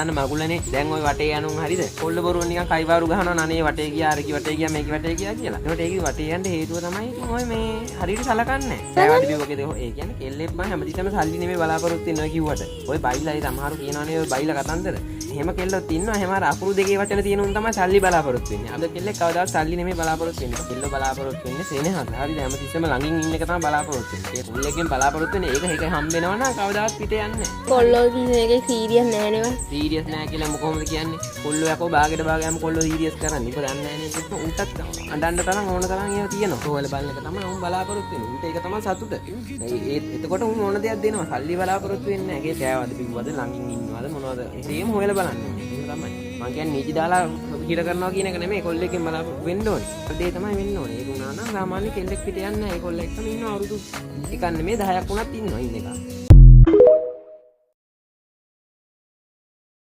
අන්න මගුලනේ දැන් ওই වටේ යනුන් හරිද? කොල්ල බොරුව නිකන් කයිවාරු ගහනවා නනේ වටේ ගියා අරකි වටේ ගියා මේකි වටේ ගියා කියලා. ඒකට ඒකේ වටේ යන්න හේතුව තමයි ඉතින් ඔය මේ හරියට සලකන්නේ. සෑවටි බිවකේද ඒ කියන්නේ කෙල්ලෙක් මම හැමතිස්සම සල්ලි නෙමෙයි බලාපොරොත්තු වෙනවා කිව්වට. ඔය බයිලායි සමහරු කියනවනේ ඔය බයිලා කතන්දර. එහෙම කෙල්ලොත් ඉන්නවා එහෙම අර අකුරු දෙකේ වචන තියෙන උන් තමයි සල්ලි බලාපොරොත්තු වෙන්නේ. අද කෙල්ලෙක් කවදාවත් සල්ලි නෙමෙයි බලාපොරොත්තු වෙන්නේ. කෙල්ල බලාපොරොත්තු වෙන්නේ සෙනෙහස. හරිද? හැමතිස්සම ළඟින් ඉන්න එක තමයි බලාපොරොත්තු වෙන්නේ. ඒ කුල්ලෙක්ගෙන් බලාපොරොත්තු වෙන්නේ ඒක හම්බ වෙනවා නම් කවදාවත් පිට යන්නේ නැහැ. කොල්ලෝ කියන්නේ ඒකේ සීරියස් නෑ නේද? සීරියස් නෑ කියලා කොහොමද කියන්නේ? කොල්ලෝ යකෝ බාගෙට බාගයම කොල්ලෝ සීරියස් කරන්නේ. ඉතින් දන්නේ නැහැ නේද? උන්ටත් අඬන්න තරම් ඕන තරම් ඒවා තියෙනවා. ඔයාලා බලන එක තමයි උන් බලාපොරොත්තු වෙන්නේ. උන්ට ඒක තමයි සතුට. එතකොට උන් ඕන දෙයක් දෙනවා. සල්ලි බලාපොරොත්තු වෙන්නේ නැහැ. ඒකේ කෑවද පිව්වද ළඟින් ඉන්නවද මොනවද? එහෙම හොයලා බලන්නේ. ඒක තමයි. මම කියන්නේ නීති දාලා හිර කරනවා කියන එක නෙමෙයි කොල්ලෙක්ගෙන් බලාපොරොත්තු වෙන්න ඕනේ. ඒ තමයි වෙන්න ඕනේ. ඒක උනා නම් සාමාන්‍ය කෙල්ලෙක් පිට යන්නේ නැහැ. ඒ කොල්ලෙක් තමයි ඉන්නවා අවුරුදු එකක් නෙමෙයි 10ක් වුණත් ඉන්නවා ඉන්න එක.